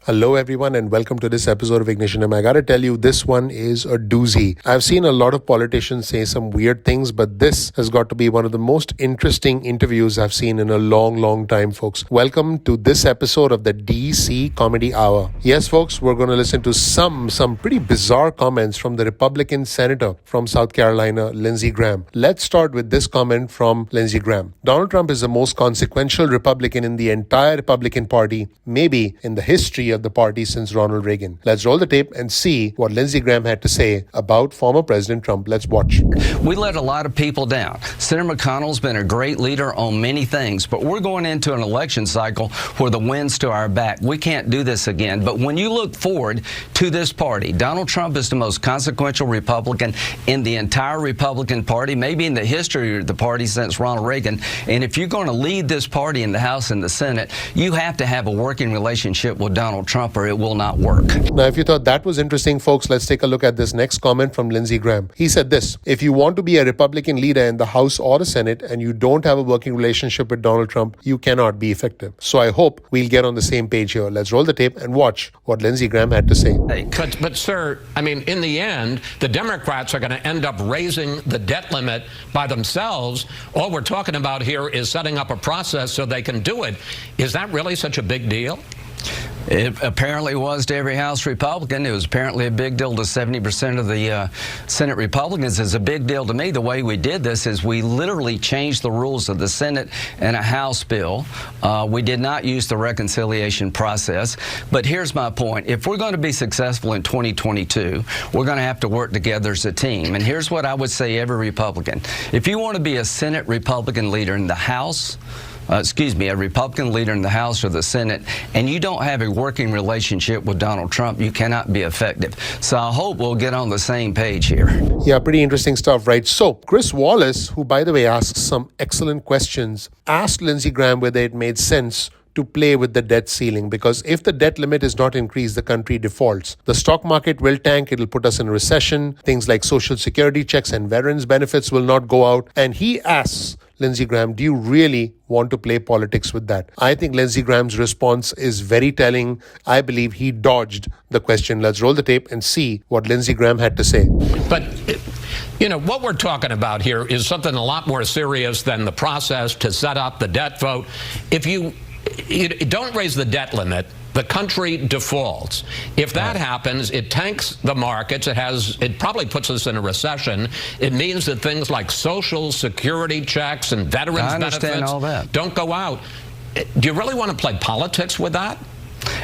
Hello everyone and welcome to this episode of Ignition. I gotta tell you, this one is a doozy. I've seen a lot of politicians say some weird things, but this has got to be one of the most interesting interviews I've seen in a long time, folks. Welcome to this episode of the DC Comedy Hour. Yes, folks, we're gonna listen to some pretty bizarre comments from the Republican senator from South Carolina, Lindsey Graham. Let's start with this comment from Lindsey Graham. Donald Trump is the most consequential Republican in the entire Republican Party, maybe in the history of the party since Ronald Reagan. Let's roll the tape and see what Lindsey Graham had to say about former President Trump. Let's watch. We let a lot of people down. Senator McConnell's been a great leader on many things, but we're going into an election cycle where the wind's to our back. We can't do this again. But when you look forward to this party, Donald Trump is the most consequential Republican in the entire Republican Party, maybe in the history of the party since Ronald Reagan. And if you're going to lead this party in the House and the Senate, you have to have a working relationship with Donald Trump or it will not work. Now, if you thought that was interesting, folks, let's take a look at this next comment from Lindsey Graham. He said this: if you want to be a Republican leader in the House or the Senate and you don't have a working relationship with Donald Trump, you cannot be effective. So I hope we'll get on the same page here. Let's roll the tape and watch what Lindsey Graham had to say. But sir, I mean, in the end, the Democrats are going to end up raising the debt limit by themselves. All we're talking about here is setting up a process so they can do it. Is that really such a big deal? It apparently was to every House Republican. It was apparently a big deal to 70% of the Senate Republicans. It's a big deal to me. The way we did this is we literally changed the rules of the Senate and a House bill. We did not use the reconciliation process. But here's my point. If we're going to be successful in 2022, we're going to have to work together as a team. And here's what I would say every Republican. If you want to be a Senate Republican leader in the House, a Republican leader in the House or the Senate, and you don't have a working relationship with Donald Trump, you cannot be effective. So I hope we'll get on the same page here. Yeah, pretty interesting stuff, right? So Chris Wallace, who, by the way, asks some excellent questions, asked Lindsey Graham whether it made sense to play with the debt ceiling, because if the debt limit is not increased, the country defaults. The stock market will tank. It'll put us in a recession. Things like Social Security checks and veterans benefits will not go out. And he asks Lindsey Graham, do you really want to play politics with that? I think Lindsey Graham's response is very telling. I believe he dodged the question. Let's roll the tape and see what Lindsey Graham had to say. But you know, what we're talking about here is something a lot more serious than the process to set up the debt vote. If you don't raise the debt limit, the country defaults. If that happens, it tanks the markets. It probably puts us in a recession. It means that things like Social Security checks and veterans benefits don't go out. Do you really want to play politics with that?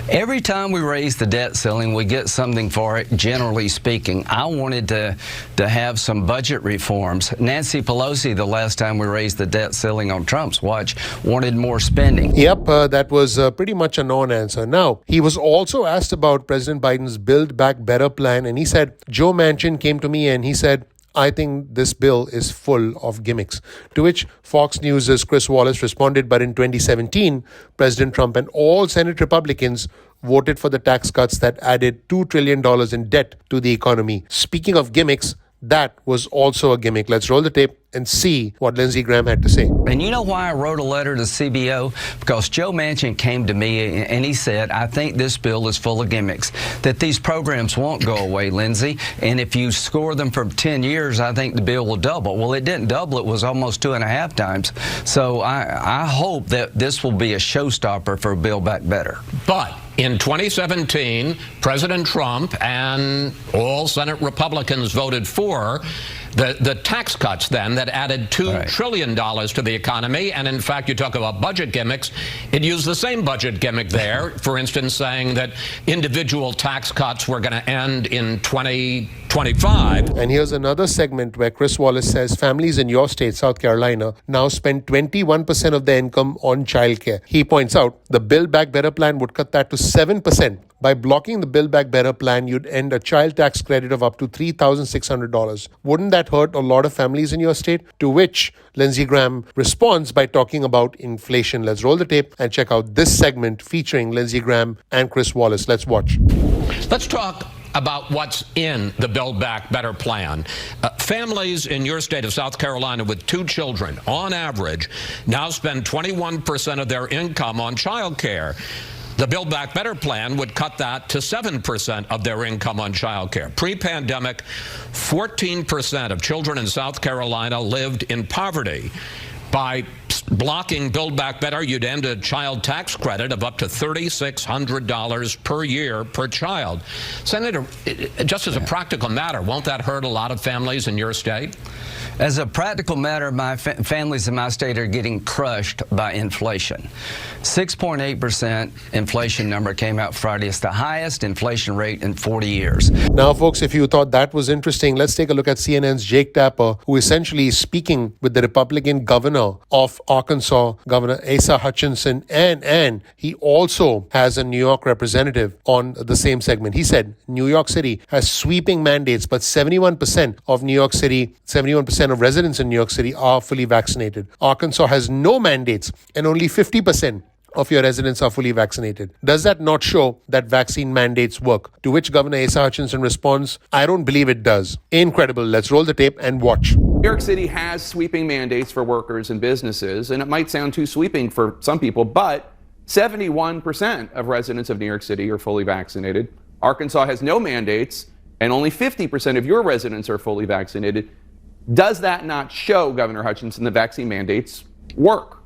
Every time we raise the debt ceiling, we get something for it, generally speaking. I wanted to have some budget reforms. Nancy Pelosi, the last time we raised the debt ceiling on Trump's watch, wanted more spending. Yep, that was pretty much a non-answer. Now, he was also asked about President Biden's Build Back Better plan, and he said, Joe Manchin came to me and he said, I think this bill is full of gimmicks. To which Fox News' Chris Wallace responded, but in 2017, President Trump and all Senate Republicans voted for the tax cuts that added $2 trillion in debt to the economy. Speaking of gimmicks, that was also a gimmick. Let's roll the tape and see what Lindsey Graham had to say. And you know why I wrote a letter to CBO? Because Joe Manchin came to me and he said, I think this bill is full of gimmicks, that these programs won't go away, Lindsey, and if you score them for 10 years, I think the bill will double. Well, it didn't double. It was almost 2.5 times. So I hope that this will be a showstopper for Build Back Better. But in 2017, President Trump and all Senate Republicans voted for the tax cuts then that added $2 trillion to the economy. And in fact, you talk about budget gimmicks. It used the same budget gimmick there, for instance, saying that individual tax cuts were going to end in 2025. And here's another segment where Chris Wallace says families in your state, South Carolina, now spend 21% of their income on childcare. He points out the Build Back Better plan would cut that to 7%. By blocking the Build Back Better plan, you'd end a child tax credit of up to $3,600. Wouldn't that hurt a lot of families in your state? To which Lindsey Graham responds by talking about inflation. Let's roll the tape and check out this segment featuring Lindsey Graham and Chris Wallace. Let's watch. Let's talk about what's in the Build Back Better plan. Families in your state of South Carolina with 2 children, on average, now spend 21% of their income on child care. The Build Back Better plan would cut that to 7% of their income on child care. Pre-pandemic, 14% of children in South Carolina lived in poverty. By blocking Build Back Better, you'd end a child tax credit of up to $3,600 per year per child. Senator, just as a practical matter, won't that hurt a lot of families in your state? As a practical matter, my families in my state are getting crushed by inflation. 6.8% inflation number came out Friday. It's the highest inflation rate in 40 years. Now, folks, if you thought that was interesting, let's take a look at CNN's Jake Tapper, who essentially is speaking with the Republican governor of Arkansas, Governor Asa Hutchinson, and he also has a New York representative on the same segment. He said New York City has sweeping mandates, but 71% of New York City, 71% of residents in New York City are fully vaccinated. Arkansas has no mandates and only 50% of your residents are fully vaccinated. Does that not show that vaccine mandates work? To which Governor Asa Hutchinson responds, I don't believe it does. Incredible. Let's roll the tape and watch. New York City has sweeping mandates for workers and businesses, and it might sound too sweeping for some people, but 71% of residents of New York City are fully vaccinated. Arkansas has no mandates, and only 50% of your residents are fully vaccinated. Does that not show, Governor Hutchinson, that vaccine mandates work?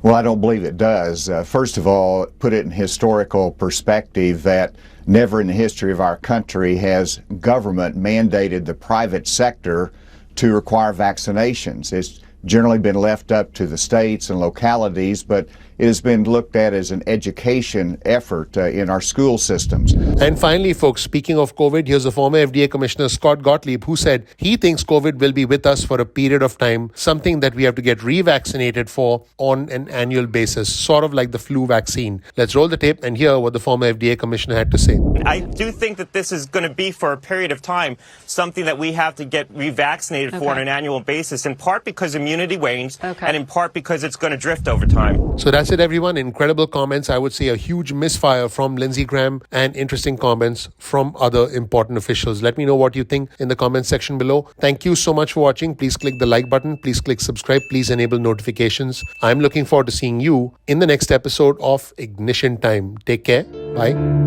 Well, I don't believe it does. First of all, put it in historical perspective that never in the history of our country has government mandated the private sector to require vaccinations. It's generally been left up to the states and localities, but it has been looked at as an education effort in our school systems. And finally, folks, speaking of COVID, here's the former FDA Commissioner Scott Gottlieb, who said he thinks COVID will be with us for a period of time, something that we have to get revaccinated for on an annual basis, sort of like the flu vaccine. Let's roll the tape and hear what the former FDA Commissioner had to say. I do think that this is going to be, for a period of time, something that we have to get revaccinated for on an annual basis, in part because immunity wanes, and in part because it's going to drift over time. So that's it, everyone. Incredible comments. I would say a huge misfire from Lindsey Graham and interesting comments from other important officials. Let me know what you think in the comments section below. Thank you so much for watching. Please click the like button. Please click subscribe. Please enable notifications. I'm looking forward to seeing you in the next episode of Ignition Time. Take care. Bye.